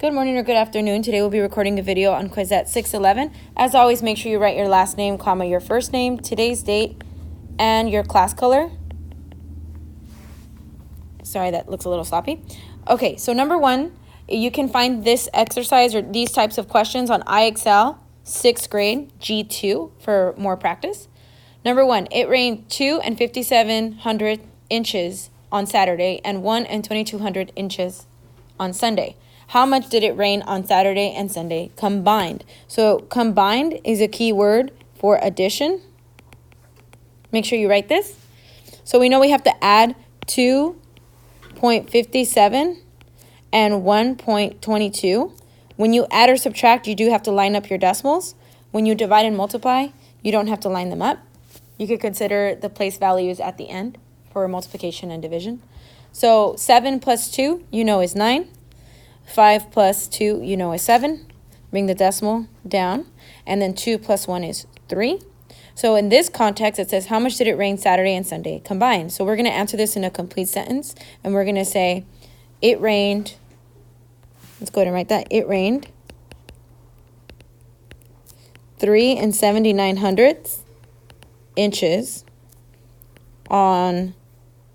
Good morning or good afternoon. Today we'll be recording a video on Quizzette 611. As always, make sure you write your last name, comma, your first name, today's date, and your class color. Sorry, that looks a little sloppy. Okay, so number one, you can find this exercise or these types of questions on iExcel 6th grade G2 for more practice. Number one, it rained 2 and 5,700 inches on Saturday and 1 and 2,200 inches on Sunday. How much did it rain on Saturday and Sunday combined? So combined is a key word for addition. Make sure you write this. So we know we have to add 2.57 and 1.22. When you add or subtract, you do have to line up your decimals. When you divide and multiply, you don't have to line them up. You could consider the place values at the end for multiplication and division. So 7 plus 2, you know, is 9. 5 plus 2, you know, is 7. Bring the decimal down. And then 2 plus 1 is 3. So in this context, it says, how much did it rain Saturday and Sunday combined? So we're going to answer this in a complete sentence. And we're going to say, it rained. Let's go ahead and write that. It rained 3 and 79/100 inches on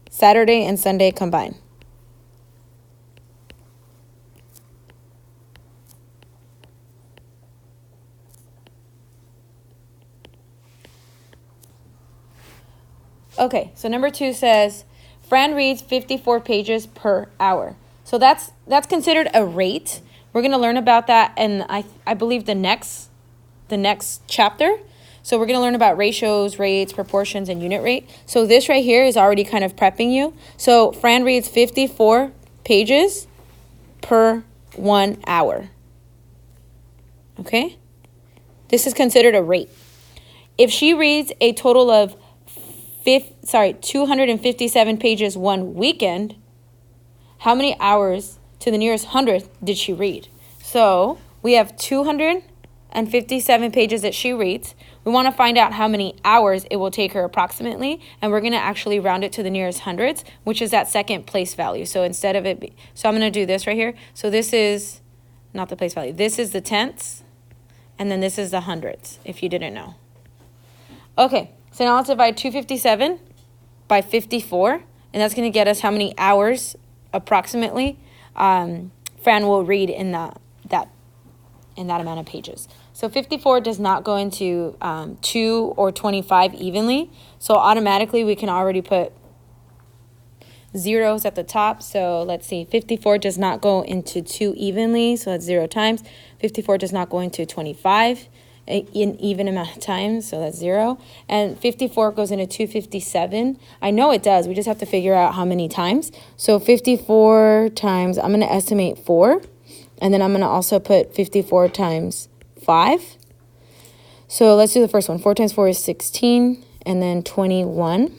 Saturday and Sunday combined. Okay, so number 2 says, Fran reads 54 pages per hour. So that's considered a rate. We're going to learn about that in, I believe, the next chapter. So we're going to learn about ratios, rates, proportions, and unit rate. So this right here is already kind of prepping you. So Fran reads 54 pages per 1 hour. Okay? This is considered a rate. If she reads a total of 257 pages one weekend, how many hours to the nearest hundredth did she read? So we have 257 pages that she reads. We want to find out how many hours it will take her approximately, and we're going to actually round it to the nearest hundredths, which is that second place value. So instead of it, so I'm going to do this right here. So this is not the place value. This is the tenths, and then this is the hundredths, if you didn't know. Okay. So now let's divide 257 by 54, and that's going to get us how many hours approximately Fran will read in that amount of pages. So 54 does not go into 2 or 25 evenly, so automatically we can already put zeros at the top. So let's see, 54 does not go into 2 evenly, so that's 0 times. 54 does not go into 25 in even amount of times, so that's 0. And 54 goes into 257. I know it does. We just have to figure out how many times. So 54 times, I'm going to estimate 4. And then I'm going to also put 54 times 5. So let's do the first one. 4 times 4 is 16, and then 21.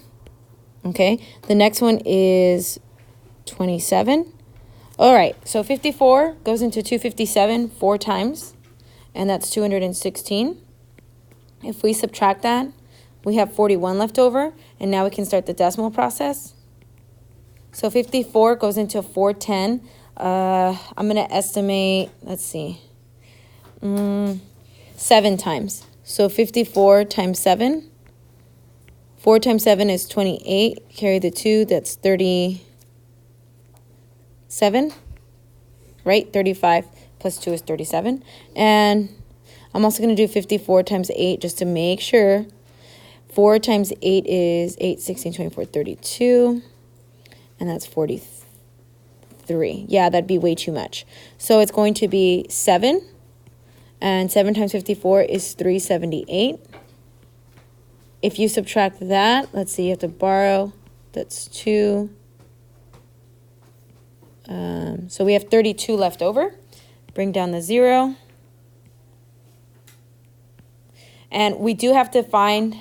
Okay. The next one is 27. All right. So 54 goes into 257 4 times. And that's 216. If we subtract that, we have 41 left over, and now we can start the decimal process. So 54 goes into 410. I'm going to estimate, let's see, 7 times. So 54 times 7. 4 times 7 is 28. Carry the 2, that's 37, right? 35. Plus 2 is 37. And I'm also going to do 54 times 8 just to make sure. 4 times 8 is 8, 16, 24, 32. And that's 43. Yeah, that'd be way too much. So it's going to be 7. And 7 times 54 is 378. If you subtract that, let's see, you have to borrow. That's 2. So we have 32 left over. Bring down the 0. And we do have to round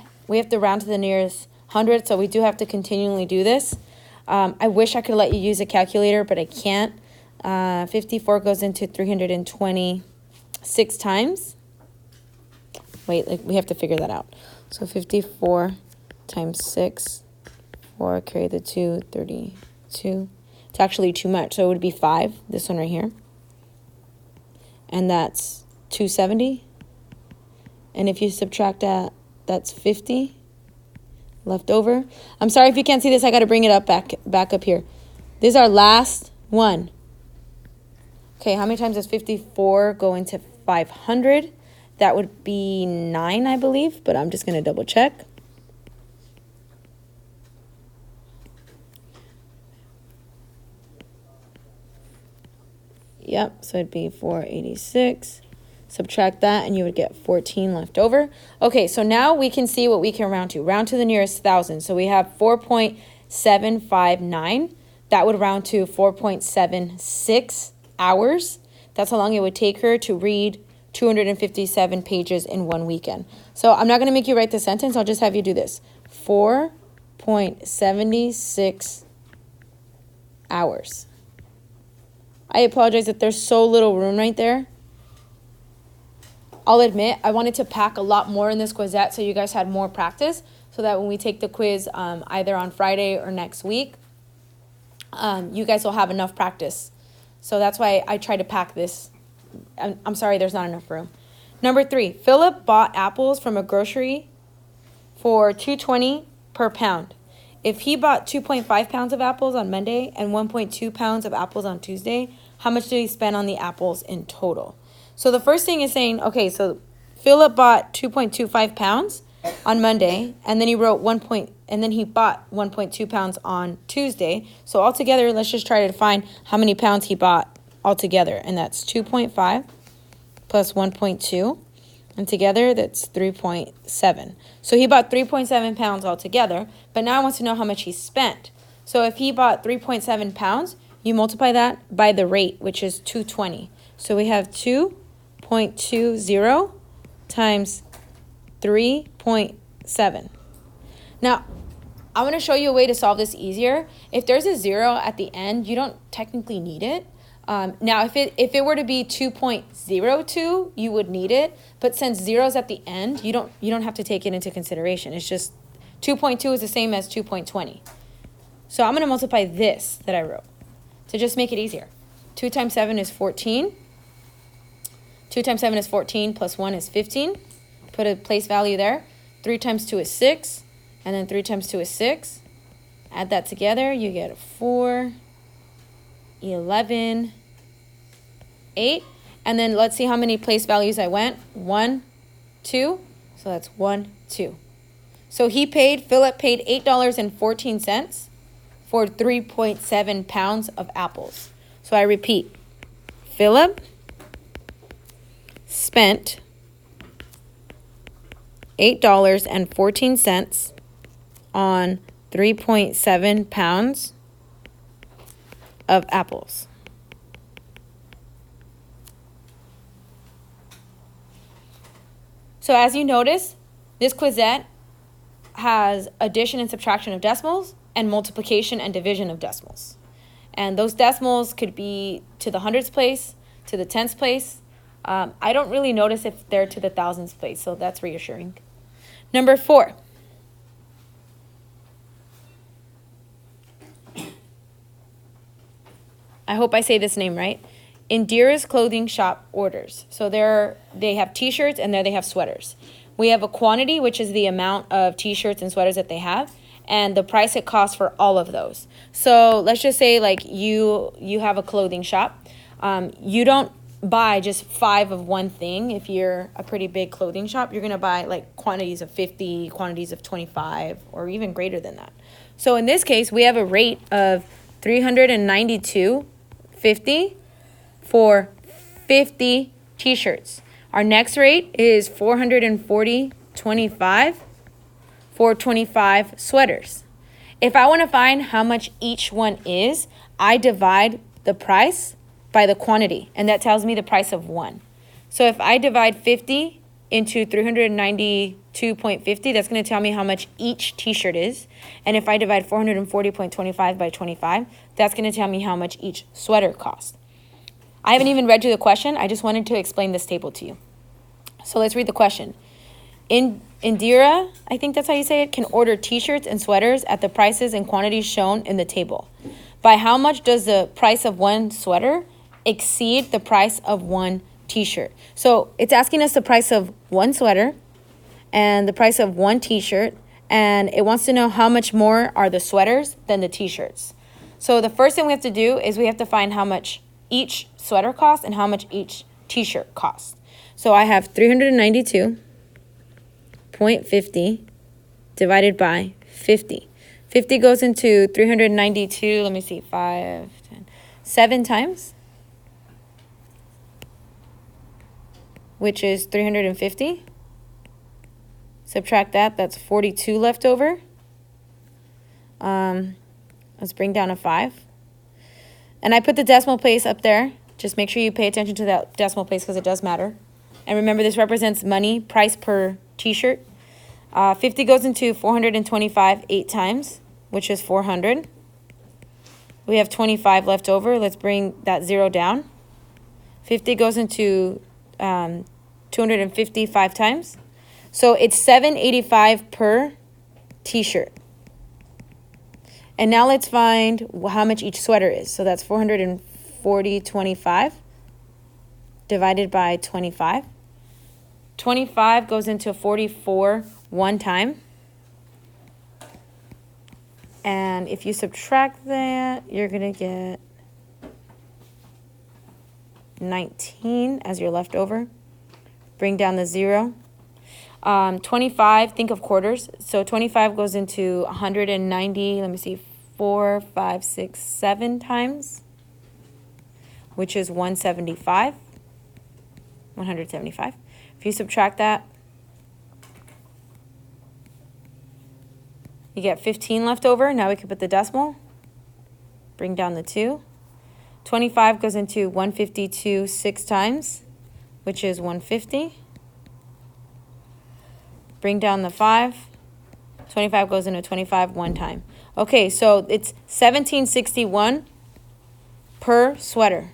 to the nearest hundred, so we do have to continually do this. I wish I could let you use a calculator, but I can't. 54 goes into 326 times. Wait, we have to figure that out. So 54 times 6, 4, carry the 2, 32. It's actually too much, so it would be 5, this one right here. and that's 270. And if you subtract that, that's 50 left over. I'm sorry if you can't see this. I got to bring it up back up here. This is our last one. Okay, how many times does 54 go into 500? That would be 9, I believe, but I'm just going to double check. Yep, so it'd be 486. Subtract that, and you would get 14 left over. Okay, so now we can see what we can round to. Round to the nearest thousand. So we have 4.759. That would round to 4.76 hours. That's how long it would take her to read 257 pages in one weekend. So I'm not going to make you write the sentence. I'll just have you do this. 4.76 hours. I apologize if there's so little room right there. I'll admit I wanted to pack a lot more in this Quizzette so you guys had more practice, so that when we take the quiz either on Friday or next week, you guys will have enough practice. So that's why I try to pack this. I'm sorry, there's not enough room. Number 3, Philip bought apples from a grocery for $2.20 per pound. If he bought 2.5 pounds of apples on Monday and 1.2 pounds of apples on Tuesday, how much did he spend on the apples in total? So the first thing is saying, okay, so Philip bought 2.25 pounds on Monday, and then he wrote and then he bought 1.2 pounds on Tuesday. So altogether, let's just try to find how many pounds he bought altogether, and that's 2.5 plus 1.2, and together that's 3.7. So he bought 3.7 pounds altogether, but now I want to know how much he spent. So if he bought 3.7 pounds, you multiply that by the rate, which is 220. So we have 2.20 times 3.7. Now, I'm going to show you a way to solve this easier. If there's a 0 at the end, you don't technically need it. Now, if it were to be 2.02, you would need it. But since 0's at the end, you don't have to take it into consideration. It's just 2.2 is the same as 2.20. So I'm going to multiply this that I wrote to just make it easier. 2 times 7 is 14. 2 times 7 is 14, plus 1 is 15. Put a place value there. 3 times 2 is 6, and then 3 times 2 is 6. Add that together, you get a 4, 11, 8. And then let's see how many place values I went. 1, 2. So that's 1, 2. So Philip paid $8.14 for 3.7 pounds of apples. So I repeat, Philip spent $8.14 on 3.7 pounds of apples. So as you notice, this Quizzette has addition and subtraction of decimals and multiplication and division of decimals. And those decimals could be to the hundredths place, to the tenths place. I don't really notice if they're to the thousands place, so that's reassuring. Number 4. I hope I say this name right. Indira's Clothing Shop orders. So they have t-shirts and there they have sweaters. We have a quantity, which is the amount of t-shirts and sweaters that they have, and the price it costs for all of those. So let's just say like you have a clothing shop. You don't buy just 5 of one thing. If you're a pretty big clothing shop, you're going to buy like quantities of 50, quantities of 25, or even greater than that. So in this case, we have a rate of $392.50 for 50 t-shirts. Our next rate is $440.25 for 25 sweaters. If I want to find how much each one is, I divide the price by the quantity, and that tells me the price of one. So if I divide 50 into 392.50, that's going to tell me how much each t-shirt is. And if I divide 440.25 by 25, that's going to tell me how much each sweater costs. I haven't even read you the question. I just wanted to explain this table to you. So let's read the question. Indira, I think that's how you say it, can order t-shirts and sweaters at the prices and quantities shown in the table. By how much does the price of one sweater exceed the price of one t-shirt. So it's asking us the price of one sweater and the price of one t-shirt, and it wants to know how much more are the sweaters than the t-shirts. So the first thing we have to do is we have to find how much each sweater costs and how much each t-shirt costs. So I have 392.50 divided by 50. 50 goes into 392, let me see, 5, 10, 7 times, which is 350. Subtract that, that's 42 left over. Let's bring down a 5. And I put the decimal place up there. Just make sure you pay attention to that decimal place because it does matter. And remember, this represents money, price per t-shirt. 50 goes into 425 8 times, which is 400. We have 25 left over. Let's bring that 0 down. 50 goes into 250 5 times. So it's $7.85 per t-shirt. And now let's find how much each sweater is. So that's 440.25 divided by 25. 25 goes into 44 one time. And if you subtract that, you're going to get 19 as your leftover. Bring down the 0. 25, think of quarters. So 25 goes into 190, let me see, 4, 5, 6, 7 times, which is 175. 175. If you subtract that, you get 15 left over. Now we can put the decimal. Bring down the 2. 25 goes into 152 6 times, which is 150. Bring down the 5. 25 goes into 25 one time. Okay, so it's $17.61 per sweater.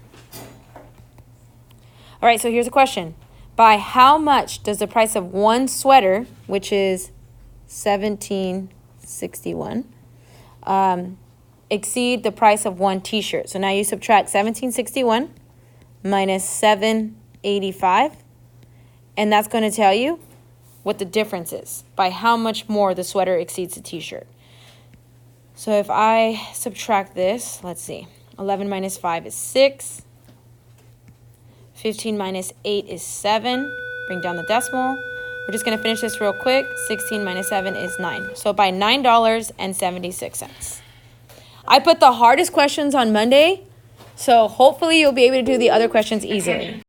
All right, so here's a question. By how much does the price of one sweater, which is $17.61, exceed the price of one t-shirt? So now you subtract $17.61 minus $7.85, and that's going to tell you what the difference is, by how much more the sweater exceeds the t-shirt. So if I subtract this, let's see, 11 minus 5 is 6. 15 minus 8 is 7. Bring down the decimal. We're just going to finish this real quick. 16 minus 7 is 9. So by $9.76. I put the hardest questions on Monday, so hopefully you'll be able to do the other questions easily.